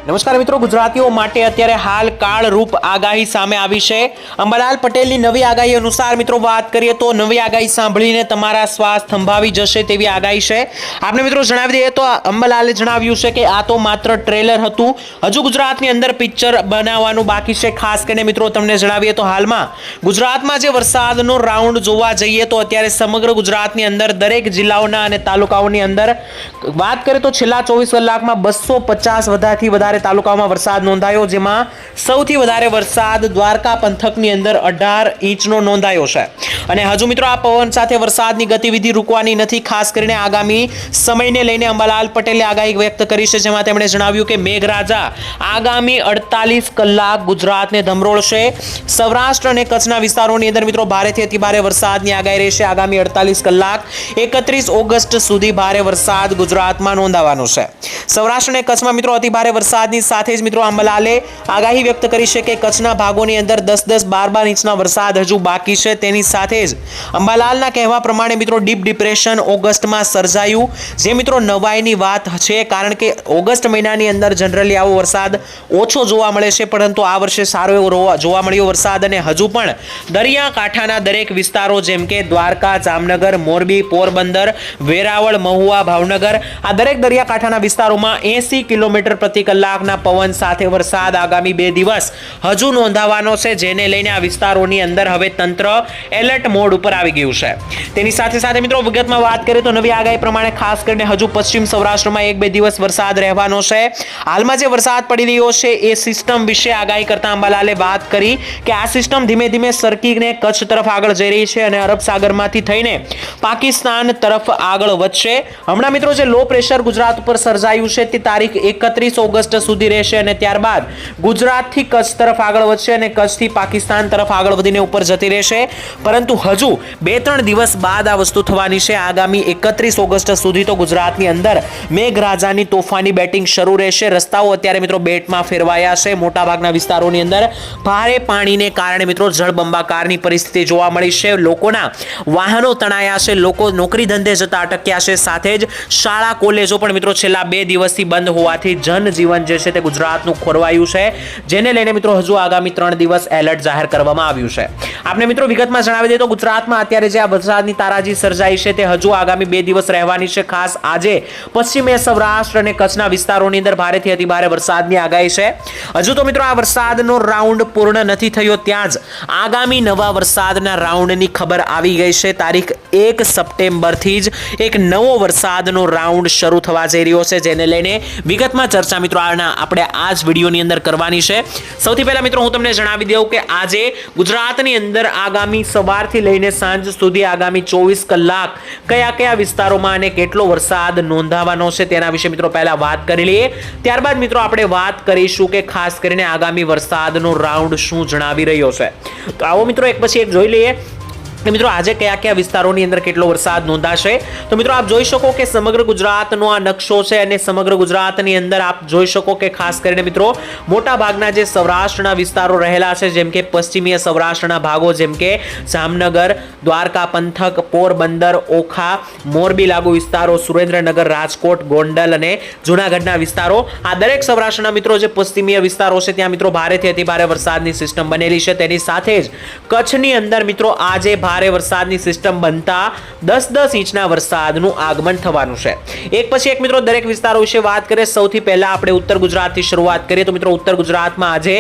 નમસ્કાર મિત્રો, ગુજરાતીઓ માટે અત્યારે હાલ કાળરૂપ આગાહી સામે આવી છે. અંબાલાલ પટેલની નવી આગાહી અનુસાર મિત્રો વાત કરીએ તો નવી આગાહી સાંભળીને તમારા શ્વાસ થંભાવી જશે તેવી આગાહી છે. આપણે મિત્રો જણાવી દઈએ તો અંબાલાલે જણાવ્યું છે કે આ તો માત્ર ટ્રેલર હતું, હજુ ગુજરાતની અંદર પિક્ચર બનાવવાનું બાકી છે. ખાસ કરીને મિત્રો તમને જણાવીએ તો હાલમાં ગુજરાતમાં જે વરસાદનો રાઉન્ડ જોવા જઈએ તો અત્યારે સમગ્ર ગુજરાતની અંદર દરેક જિલ્લાઓના અને તાલુકાઓની અંદર વાત કરીએ તો છેલ્લા 24 કલાકમાં 250 વધારે તાલુકાઓમાં વરસાદ નોંધાયો, જેમાં સૌથી વધારે વરસાદ દ્વારકા પંથકની અંદર 18 ઇંચનો નોંધાયો છે. અને હજુ મિત્રો આ પવન સાથે વરસાદની ગતિવિધિ રૂકવાની નથી. ખાસ કરીને આગામી સમયને લઈને અંબાલાલ પટેલે આગાહી વ્યક્ત કરી છે, જેમાં તેમણે જણાવ્યું કે મેઘરાજા આગામી 48 કલાક ગુજરાતને ધમરોળશે. સૌરાષ્ટ્ર અને કચ્છના વિસ્તારોની અંદર મિત્રો ભારેથી અતિભારે વરસાદની આગાહી રહેશે. આગામી 48 કલાક 31 ઓગસ્ટ સુધી ભારે વરસાદ ગુજરાતમાં નોંધાવાનો છે. સૌરાષ્ટ્ર અને કચ્છમાં મિત્રો અતિભારે વરસાદની સાથે જ મિત્રો અંબાલાલે આગાહી વ્યક્ત કરી છે કે કચ્છના ભાગોની અંદર 10-10, 12-12 ઇંચના વરસાદ હજુ બાકી છે. તેની સાથે જ અંબાલાલના કહેવા પ્રમાણે મિત્રો ડીપ ડિપ્રેશન ઓગસ્ટમાં સર્જાયું, જે મિત્રો નવાઈની વાત છે, કારણ કે ઓગસ્ટ મહિનાની અંદર જનરલી આવો વરસાદ ઓછો જોવા મળે છે, પરંતુ આ વર્ષે સારો એવો જોવા મળ્યો વરસાદ. અને હજુ પણ દરિયાકાંઠાના દરેક વિસ્તારો જેમ કે દ્વારકા, જામનગર, મોરબી, પોરબંદર, વેરાવળ, મહુવા, ભાવનગર, આ દરેક દરિયાકાંઠાના વિસ્તારોમાં 80 કિલોમીટર પ્રતિ કલાકના પવન સાથે વરસાદ આગામી 2 દિવસ હજુ નોંધાવાનો છે, જેને લઈને આ વિસ્તારોની અંદર હવે તંત્ર એલર્ટ મોડ ઉપર આવી ગયું છે. તેની સાથે સાથે મિત્રો વિગતમાં વાત કરીએ તો નવી આગાહી પ્રમાણે ખાસ કરીને હજુ પશ્ચિમ સૌરાષ્ટ્રમાં 1-2 દિવસ વરસાદ રહેવાનો છે. હાલમાં જે વરસાદ પડી રહ્યો છે એ સિસ્ટમ વિશે આગાહી કરતા અંબાલાલે વાત કરી કે આ સિસ્ટમ ધીમે ધીમે સરકીને કચ્છ તરફ આગળ જઈ રહી છે અને અરબ સાગરમાંથી થઈને પાકિસ્તાન તરફ આગળ વધશે. હમણાં મિત્રો જે લો પ્રેશર ગુજરાત ઉપર સર્જાયું છે તે તારીખ 31 ઓગસ્ટ સુધી રહેશે અને ત્યારબાદ ગુજરાતથી કચ્છ તરફ આગળ વધશે અને કચ્છથી પાકિસ્તાન તરફ આગળ વધીને ઉપર જતી રહેશે. પરંતુ હજુ 2-3 દિવસ બાદ આ વસ્તુ થવાની છે. આગામી 31 ઓગસ્ટ સુધી તો ગુજરાતની અંદર મેઘરાજાની તોફાની બેટિંગ શરૂ રહેશે. રસ્તાઓ અત્યારે મિત્રો બેટમાં ફેરવાયા છે. મોટાભાગના વિસ્તારોની અંદર ભારે પાણીને કારણે મિત્રો જળબંબાકારની પરિસ્થિતિ જોવા મળી છે. લોકોના વાહનો તણાયા છે, લોકો નોકરી ધંધે જતા અટક્યા છે. સાથે જ શાળા કોલેજો પણ મિત્રો છેલ્લા 2 દિવસથી બંધ હોવાથી જનજીવન જે છે તે ગુજરાતનું ખોરવાયું છે, જેને લઈને મિત્રો હજુ આગામી 3 દિવસ એલર્ટ જાહેર કરવામાં આવ્યું છે. આપણે મિત્રો વિગતમાં જણાવી દઈએ તો ગુજરાતમાં અત્યારે જે આ વરસાદની તારાજી સર્જાઈ છે તે હજુ આગામી 2 દિવસ રહેવાની છે. ખાસ આજે પશ્ચિમે સૌરાષ્ટ્ર અને કચ્છના વિસ્તારોની અંદર ભારેથી અતિભારે વરસાદની આગાહી છે. હજુ તો મિત્રો આ વરસાદનો રાઉન્ડ પૂર્ણ નથી થયો, ત્યાં જ આગામી નવા વરસાદના રાઉન્ડની ખબર આવી ગઈ છે. તારીખ 1 સપ્ટેમ્બરથી જ એક નવો વરસાદનો રાઉન્ડ શરૂ થવા જઈ રહ્યો છે, જેને લઈને વિગતમાં ચર્ચા મિત્રો આપણે આ જ વિડીયોની અંદર કરવાની છે. સૌથી પહેલા મિત્રો હું તમને જણાવી દઉં કે આજે ગુજરાતની અંદર આગામી સવારથી લઈને સાંજ સુધી આગામી 24 કલાક કયા વિસ્તારોમાં અને કેટલો વરસાદ નોંધાવાનો છે તેના વિશે મિત્રો પહેલા વાત કરી લઈએ. ત્યારબાદ મિત્રો આપણે વાત કરીશું કે ખાસ કરીને આગામી વરસાદનો રાઉન્ડ શું જણાવી રહ્યો છે. તો આવો મિત્રો એક પછી એક જોઈ લઈએ મિત્રો આજે કયા વિસ્તારોની અંદર કેટલો વરસાદ નોંધાશે. તો મિત્રો આપ જોઈ શકો કે સમગ્ર ગુજરાતનો આ નકશો છે અને સમગ્ર ગુજરાતની અંદર આપ જોઈ શકો કે ખાસ કરીને મિત્રો મોટા ભાગના જે સૌરાષ્ટ્રના વિસ્તારો રહેલા છે, જેમ કે પશ્ચિમીય સૌરાષ્ટ્રના ભાગો જેમ કે જામનગર, દ્વારકા પંથક, પોરબંદર, ઓખા, મોરબી લાગુ વિસ્તારો, સુરેન્દ્રનગર, રાજકોટ, ગોંડલ અને જૂનાગઢના વિસ્તારો, આ દરેક સૌરાષ્ટ્રના મિત્રો જે પશ્ચિમીય વિસ્તારો છે ત્યાં મિત્રો ભારેથી અતિભારે વરસાદની સિસ્ટમ બનેલી છે. તેની સાથે જ કચ્છની અંદર મિત્રો આજે ભારે વરસાદની સિસ્ટમ બનતા 10-10 ઇંચના વરસાદનું આગમન થવાનું છે. એક પછી એક મિત્રો દરેક વિસ્તારો વિશે વાત કરીએ. સૌથી પહેલા આપણે ઉત્તર ગુજરાતથી શરૂઆત કરીએ તો મિત્રો ઉત્તર ગુજરાતમાં આજે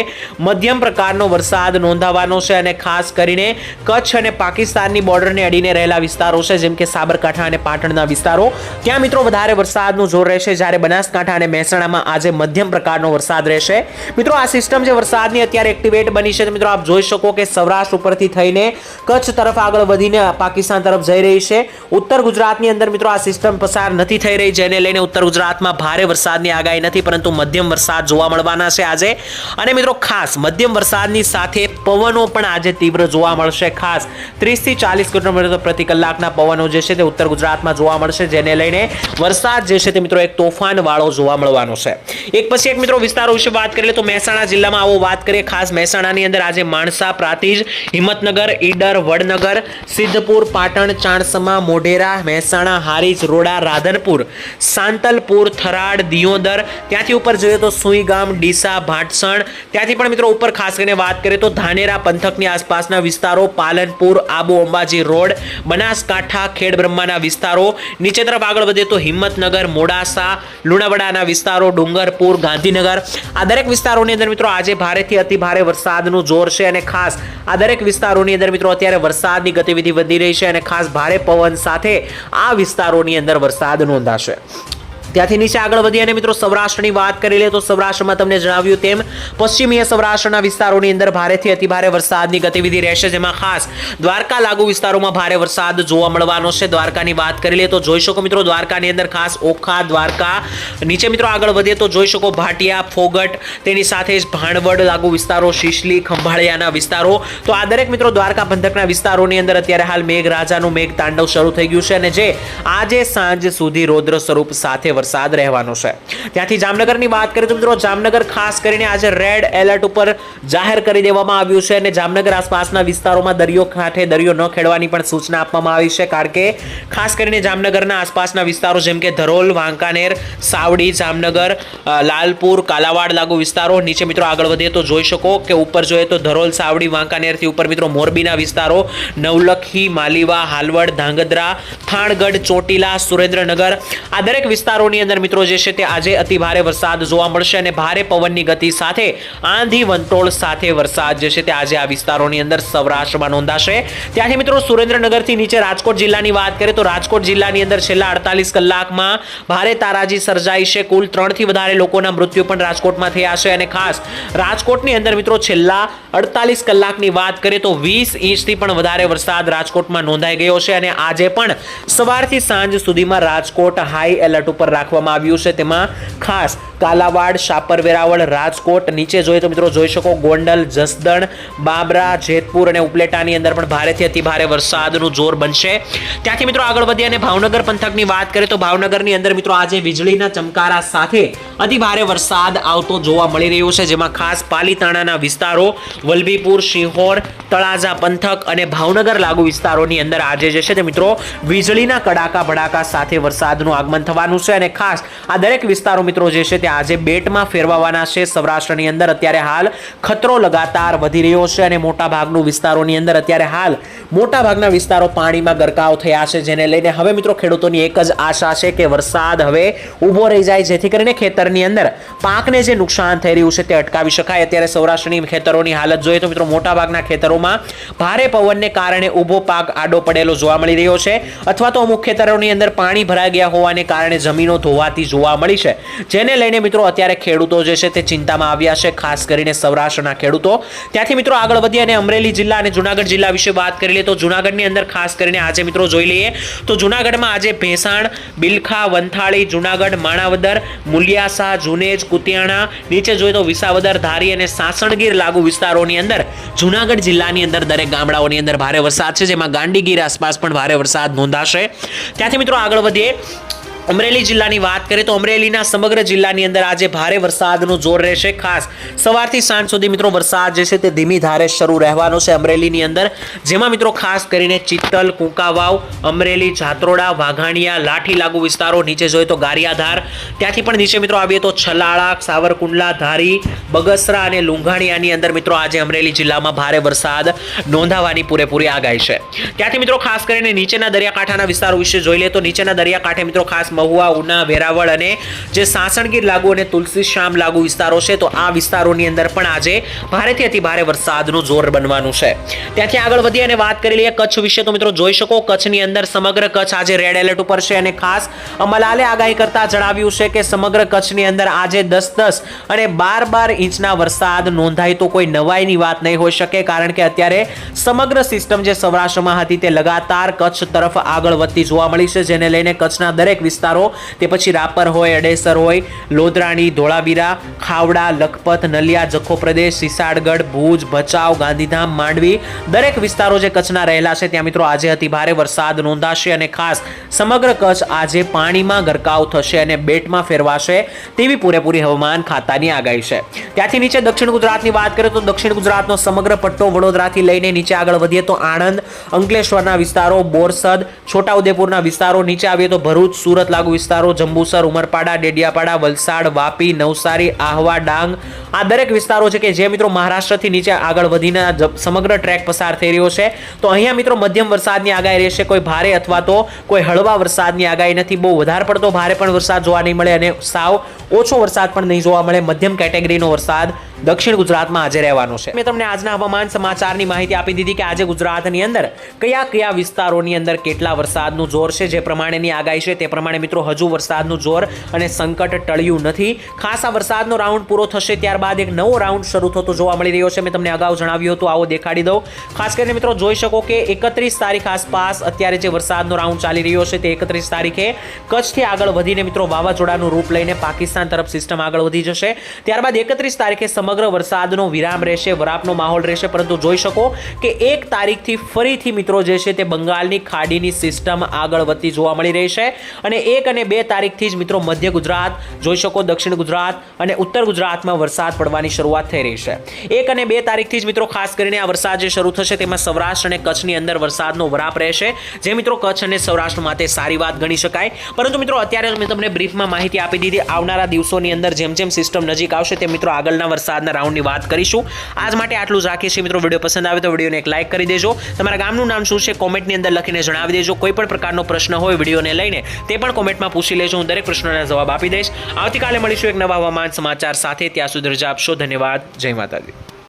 મધ્યમ પ્રકારનો વરસાદ નોંધાવાનો છે અને ખાસ કરીને કચ્છ અને પાકિસ્તાનની બોર્ડરને અડીને રહેલા વિસ્તારો છે જેમ કે સાબરકાંઠા અને પાટણના વિસ્તારો, ત્યાં મિત્રો વધારે વરસાદનું જોર રહેશે, જ્યારે બનાસકાંઠા અને મહેસાણામાં આજે મધ્યમ પ્રકારનો વરસાદ રહેશે. મિત્રો આ સિસ્ટમ જે વરસાદની અત્યારે એક્ટિવેટ બની છે મિત્રો આપ જોઈ શકો કે સૌરાષ્ટ્ર ઉપરથી થઈને કચ્છ તરફ આગળ વધીને પાકિસ્તાન તરફ જઈ રહી છે. ઉત્તર ગુજરાતની અંદર મિત્રો આ સિસ્ટમ પસાર નથી થઈ રહી, જેને લઈને ઉત્તર ગુજરાતમાં ભારે વરસાદની આગાહી નથી, પરંતુ મધ્યમ વરસાદ જોવા મળવાના છે આજે. અને મિત્રો ખાસ મધ્યમ વરસાદની સાથે પવનો પણ આજે તીવ્ર જોવા મળશે. ખાસ 30 થી 40 કિલોમીટર પ્રતિ કલાકના પવનો જે છે તે ઉત્તર ગુજરાતમાં જોવા મળશે, જેને લઈને વરસાદ જે છે તે મિત્રો એક તોફાન વાળો જોવા મળવાનો છે. એક પછી એક મિત્રો વિસ્તારો વિશે વાત કરીએ તો મહેસાણા જિલ્લામાં આવો વાત કરીએ. ખાસ મહેસાણાની અંદર આજે માણસા, પ્રાંતિજ, હિંમતનગર, ઈડર, વડનગર, ભાવનગર, સિદ્ધપુર, પાટણ, ચાણસમા, મોઢેરા, મહેસાણા, હારીજ, રોડા, રાધનપુર, સાંતલપુર, થરાદ, દિયોદર, ત્યાંથી ઉપર જોઈએ તો સુઈગામ, ડીસા, ભાટસણ, ત્યાંથી પણ મિત્રો ઉપર ખાસ કરીને વાત કરીએ તો ધાનેરા પંથકની આસપાસના વિસ્તારો, પાલનપુર, આબુ અંબાજી રોડ, બનાસકાંઠા, ખેડ બ્રહ્માના વિસ્તારો, નીચે તરફ આગળ વધીએ તો હિંમતનગર, મોડાસા, લુણાવાડાના વિસ્તારો, ડુંગરપુર, ગાંધીનગર, આ દરેક વિસ્તારોની અંદર મિત્રો આજે ભારેથી અતિ ભારે વરસાદનું જોર છે અને ખાસ આ દરેક વિસ્તારોની અંદર મિત્રો અત્યારે વરસાદની ગતિવિધિ વધી રહી છે અને ખાસ ભારે પવન સાથે આ વિસ્તારોની અંદર વરસાદ નોંધાશે. ત્યાંથી નીચે આગળ વધી અને મિત્રો સૌરાષ્ટ્રની વાત કરી લે તો સૌરાષ્ટ્રમાં તમને જણાવ્યું તેમ પશ્ચિમીય સૌરાષ્ટ્રના વિસ્તારોની અંદર ભારેથી અતિ ભારે વરસાદની ગતિવિધિ રહેશે, જેમાં ખાસ દ્વારકા લાગુ વિસ્તારોમાં ભારે વરસાદ જોવા મળવાનો છે. દ્વારકાની વાત કરી લે તો જોઈ શકો મિત્રો દ્વારકાની અંદર ખાસ ઓખા, દ્વારકા, નીચે મિત્રો આગળ વધીએ તો જોઈ શકો ભાટિયા, ફોગટ, તેની સાથે જ ભાણવડ લાગુ વિસ્તારો, શિશલી, ખંભાળિયાના વિસ્તારો, તો આ દરેક મિત્રો દ્વારકા પંથકના વિસ્તારોની અંદર અત્યારે હાલ મેઘરાજાનું મેઘ તાંડવ શરૂ થઈ ગયું છે અને જે આજે સાંજ સુધી રૌદ્ર સ્વરૂપ સાથે વરસાદ રહેવાનો છે. ત્યાંથી જામનગરની વાત કરીએ તો મિત્રો જામનગર ખાસ કરીને આજે રેડ એલર્ટ ઉપર જાહેર કરી દેવામાં આવ્યું છે અને જામનગર આસપાસના વિસ્તારોમાં દરિયો કાંઠે દરિયો ન ખેડવાની પણ સૂચના આપવામાં આવી છે, કારણ કે ખાસ કરીને જામનગરના આસપાસના વિસ્તારો જેમ કે ધરોલ, વાંકાનેર, સાવડી, જામનગર, લાલપુર, કાલાવાડ લાગુ વિસ્તારો, નીચે મિત્રો આગળ વધીએ તો જોઈ શકો કે ઉપર જોઈએ તો ધરોલ, સાવડી, વાંકાનેરથી ઉપર મિત્રો મોરબીના વિસ્તારો, નવલખી, માલીવા, હાલવડ, ધાંગધ્રા, થાણગઢ, ચોટીલા, સુરેન્દ્રનગર, આ દરેક વિસ્તારોની અંદર મિત્રો જે છે તે આજે અતિ ભારે વરસાદ જોવા મળશે અને ભારે પવનની ગતિ સાથે આંધી વંટોળ સાથે વરસાદ જે છે તે આજે આ વિસ્તારોની અંદર સૌરાષ્ટ્રમાં નોંધાશે. ત્યાંથી મિત્રો સુરેન્દ્રનગરથી નીચે રાજકોટ જિલ્લાની વાત કરીએ તો રાજકોટ જિલ્લાની અંદર છેલ્લા 48 કલાકમાં ભારે તારાજી સર્જાઈ છે. કુલ 3 થી વધારે લોકોના મૃત્યુ પણ રાજકોટમાં થયા છે અને ખાસ રાજકોટની અંદર મિત્રો છેલ્લા 48 કલાકની વાત કરીએ તો 20 ઇંચથી પણ વધારે વરસાદ રાજકોટમાં નોંધાઈ ગયો છે અને આજે પણ સવારથી સાંજ સુધીમાં રાજકોટ હાઈ એલર્ટ ઉપર રાખવામાં આવ્યું છે. તેમાં ખાસ કાલાવાડ, શાપર વેરાવળ, રાજકોટ, નીચે જોઈએ તો મિત્રો જોઈ શકો ગોંડલ, જસદણ, બાબરા, જેતપુર અને ઉપલેટાની અંદર પણ ભારેથી અતિ ભારે વરસાદનું જોર બનશે. ત્યાંથી મિત્રો આગળ વધી અને ભાવનગર પંથકની વાત કરીએ તો ભાવનગરની અંદર મિત્રો આજે વીજળીના ચમકારા સાથે અતિ ભારે વરસાદ આવતો જોવા મળી રહ્યો છે, જેમાં ખાસ પાલીતાણાના વિસ્તારો, વલભીપુર, શિહોર, તળાજા પંથક અને ભાવનગર લાગુ વિસ્તારોની અંદર આજે જે છે તે મિત્રો વીજળીના કડાકા ભડાકા સાથે વરસાદનું આગમન થવાનું છે અને ખાસ આ દરેક વિસ્તારો મિત્રો જે છે તે આજે બેટમાં ફેરવાના છે. સૌરાષ્ટ્રની અંદર અત્યારે હાલ ખતરો લગાતાર વધી રહ્યો છે અને મોટા ભાગના વિસ્તારોની અંદર અત્યારે હાલ મોટા ભાગના વિસ્તારો પાણીમાં ગરકાવ થયા છે, જેને લઈને હવે મિત્રો ખેડૂતોની એક જ આશા છે કે વરસાદ હવે ઊભો રહી જાય, જેથી કરીને ખેતરની અંદર પાકને જે નુકસાન થઈ રહ્યું છે તે અટકાવી શકાય. અત્યારે સૌરાષ્ટ્રની ખેતરોની હાલત જોઈએ તો મિત્રો મોટા ભાગના ખેતરોમાં ભારે પવનને કારણે ઊભો પાક આડો પડેલો જોવા મળી રહ્યો છે અથવા તો અમુક ખેતરોની અંદર પાણી ભરાઈ ગયા હોવાને કારણે જમીનો ધોવાતી જોવા મળી છે, જેને લઈને મિત્રો અત્યારે ખેડૂતો જે છે તે ચિંતામાં આવ્યા છે, ખાસ કરીને સૌરાષ્ટ્રના ખેડૂતો. ત્યાંથી મિત્રો આગળ વધી અને અમરેલી જિલ્લા અને જુનાગઢ જિલ્લા વિશે વાત કરી લઈએ તો જુનાગઢની અંદર ખાસ કરીને આજે મિત્રો જોઈ લઈએ તો જુનાગઢમાં આજે ભેસાણ, બિલખા, વંથાળી, જુનાગઢ, માણાવદર, મુલિયાસા, જુનેજ, કુતિયાણા, નીચે જોઈએ તો વિસાવદર, ધારી અને સાસણગીર લાગુ વિસ્તારોની અંદર જુનાગઢ જિલ્લાની અંદર દરેક ગામડાઓની અંદર ભારે વરસાદ છે, જેમાં ગાંડીગીર આસપાસ પણ ભારે વરસાદ નોંધાશે. ત્યાંથી મિત્રો આગળ વધીએ અમરેલી જિલ્લાની વાત કરીએ તો અમરેલીના સમગ્ર જિલ્લાની અંદર આજે ભારે વરસાદનું જોર રહેશે. ખાસ સવારથી સાંજ સુધી મિત્રો વરસાદ જે છે તે ધીમી ધારે શરૂ રહેવાનો છે અમરેલીની અંદર, જેમાં મિત્રો ખાસ કરીને ચિત્તલ, કુંકાવાવ, અમરેલી, જાત્રોડા, વાઘાણિયા, લાઠી લાગુ વિસ્તારો, નીચે જોઈએ તો ગારિયાધાર, ત્યાંથી પણ નીચે મિત્રો આવીએ તો છલાળા, સાવરકુંડલા, ધારી, બગસરા અને લુંઘાણિયાની અંદર મિત્રો આજે અમરેલી જિલ્લામાં ભારે વરસાદ નોંધાવાની પૂરેપૂરી આગાહી છે. ત્યાંથી મિત્રો ખાસ કરીને નીચેના દરિયાકાંઠાના વિસ્તારો વિશે જોઈ લે તો નીચેના દરિયાકાંઠે મિત્રો ખાસ મહુવા, ઉના, વેરાવળ અને જે સાસણગીર લાગુ અને તુલસીશ્યામ લાગુ વિસ્તારો છે તો આ વિસ્તારોની અંદર પણ આજે ભારેથી અતિ ભારે વરસાદનું જોર બનવાનું છે. ત્યાંથી આગળ વધી અને વાત કરી લઈએ કચ્છ વિશે તો મિત્રો જોઈ શકો કચ્છની અંદર સમગ્ર કચ્છ આજે રેડ એલર્ટ ઉપર છે અને ખાસ અંબાલાલે આગાહી કરતા જણાવ્યું છે કે સમગ્ર કચ્છની અંદર આજે 10-10 અને 12-12 ઇંચના વરસાદ નોંધાય તો કોઈ નવાઈની વાત નહીં હોઈ શકે, કારણ કે અત્યારે સમગ્ર સિસ્ટમ જે સૌરાષ્ટ્રમાં હતી તે લગાતાર કચ્છ તરફ આગળ વધતી જોવા મળી છે, જેને લઈને કચ્છના દરેક વિસ્તાર વિસ્તારો, તે પછી રાપર હોય, અડેસર હોય, લોધરાણી, ધોળાવીરા, ખાવડા, લખપત, નલિયા, જખો પ્રદેશ, સિસાડગઢ, ભુજ, ભચાઉ, ગાંધીધામ, માંડવી, દરેક વિસ્તારો જે કચ્છના રહેલા છે ત્યાં મિત્રો આજે અતિ ભારે વરસાદ નોંધાશે અને ખાસ સમગ્ર કચ્છ આજે પાણીમાં ગરકાવ થશે અને બેટમાં ફેરવાશે તેવી પૂરેપૂરી હવામાન ખાતાની આગાહી છે. ત્યાંથી નીચે દક્ષિણ ગુજરાતની વાત કરીએ તો દક્ષિણ ગુજરાતનો સમગ્ર પટ્ટો વડોદરાથી લઈને નીચે આગળ વધીએ તો આણંદ, અંકલેશ્વરના વિસ્તારો, બોરસદ, છોટાઉદેપુરના વિસ્તારો, નીચે આવીએ તો ભરૂચ, સુરત લાગુ વિસ્તારો, જંબુસર, ઉમરપાડા, ડેડિયાપાડા, વલસાડ, વાપી, નવસારી, આહવા, ડાંગ, આ દરેક વિસ્તારો છે કે જે મિત્રો મહારાષ્ટ્રથી નીચે આગળ વધીને સમગ્ર ટ્રેક પસાર થઈ રહ્યો છે. તો અહીંયા મિત્રો મધ્યમ વરસાદની આગાહી રહેશે. કોઈ ભારે અથવા તો કોઈ હળવા વરસાદની આગાહી નથી. બહુ વધારે પડતો ભારે પણ વરસાદ જોવા નહીં મળે અને સાવ ઓછો વરસાદ પણ નહીં જોવા મળે. મધ્યમ કેટેગરીનો વરસાદ દક્ષિણ ગુજરાતમાં આજે રહેવાનો છે. મેં તમને આજના હવામાન સમાચારની માહિતી આપી દીધી કે આજે ગુજરાતની અંદર કયા કયા વિસ્તારોની અંદર કેટલા વરસાદનું જોર છે. જે પ્રમાણેની આગાહી છે તે પ્રમાણે મિત્રો હજુ વરસાદનું જોર અને સંકટ ટળ્યું નથી. ખાસ આ વરસાદનો રાઉન્ડ પૂરો થશે ત્યારબાદ એક નવો રાઉન્ડ શરૂ થતો જોવા મળી રહ્યો છે. મેં તમને અગાઉ જણાવ્યું હતું, આવો દેખાડી દઉં. ખાસ કરીને મિત્રો જોઈ શકો કે 31 તારીખ આસપાસ અત્યારે જે વરસાદનો રાઉન્ડ ચાલી રહ્યો છે તે 31 તારીખે કચ્છથી આગળ વધીને મિત્રો વાવાઝોડાનું રૂપ લઈને પાકિસ્તાન તરફ સિસ્ટમ આગળ વધી જશે. ત્યારબાદ 31 તારીખે સમગ્ર વરસાદનો વિરામ રહેશે, વરાપનો માહોલ રહેશે. પરંતુ જોઈ શકો કે 1 તારીખથી ફરીથી મિત્રો જે છે તે બંગાળની ખાડીની સિસ્ટમ આગળ વધતી જોવા મળી રહી છે અને 1 અને 2 તારીખથી જ મિત્રો મધ્ય ગુજરાત, જોઈ શકો દક્ષિણ ગુજરાત અને ઉત્તર ગુજરાતમાં વરસાદ પડવાની શરૂઆત થઈ રહી છે. 1 અને 2 તારીખથી જ મિત્રો ખાસ કરીને આ વરસાદ જે શરૂ થશે તેમાં સૌરાષ્ટ્ર અને કચ્છની અંદર વરસાદનો વરાપ રહેશે, જે મિત્રો કચ્છ અને સૌરાષ્ટ્ર માટે સારી વાત ગણી શકાય. પરંતુ મિત્રો અત્યારે મેં તમને બ્રીફમાં માહિતી આપી દીધી. આવનારા દિવસોની અંદર જેમ જેમ સિસ્ટમ નજીક આવશે તે મિત્રો આગળના વરસાદના રાઉન્ડની વાત કરીશું. આજ માટે આટલું જ રાખીએ છીએ મિત્રો. વિડીયો પસંદ આવે તો વિડીયોને એક લાઈક કરી દેજો. તમારા ગામનું નામ શું છે કોમેન્ટની અંદર લખીને જણાવી દેજો. કોઈ પણ પ્રકારનો પ્રશ્ન હોય વિડીયોને લઈને તે પણ કોમેન્ટમાં પૂછી લેજો. હું દરેક પ્રશ્નોના જવાબ આપી દઈશ. આવતીકાલે મળીશું એક નવા હવામાન સમાચાર સાથે. ત્યાં સુધી રજા આપશો. ધન્યવાદ. જય માતાજી.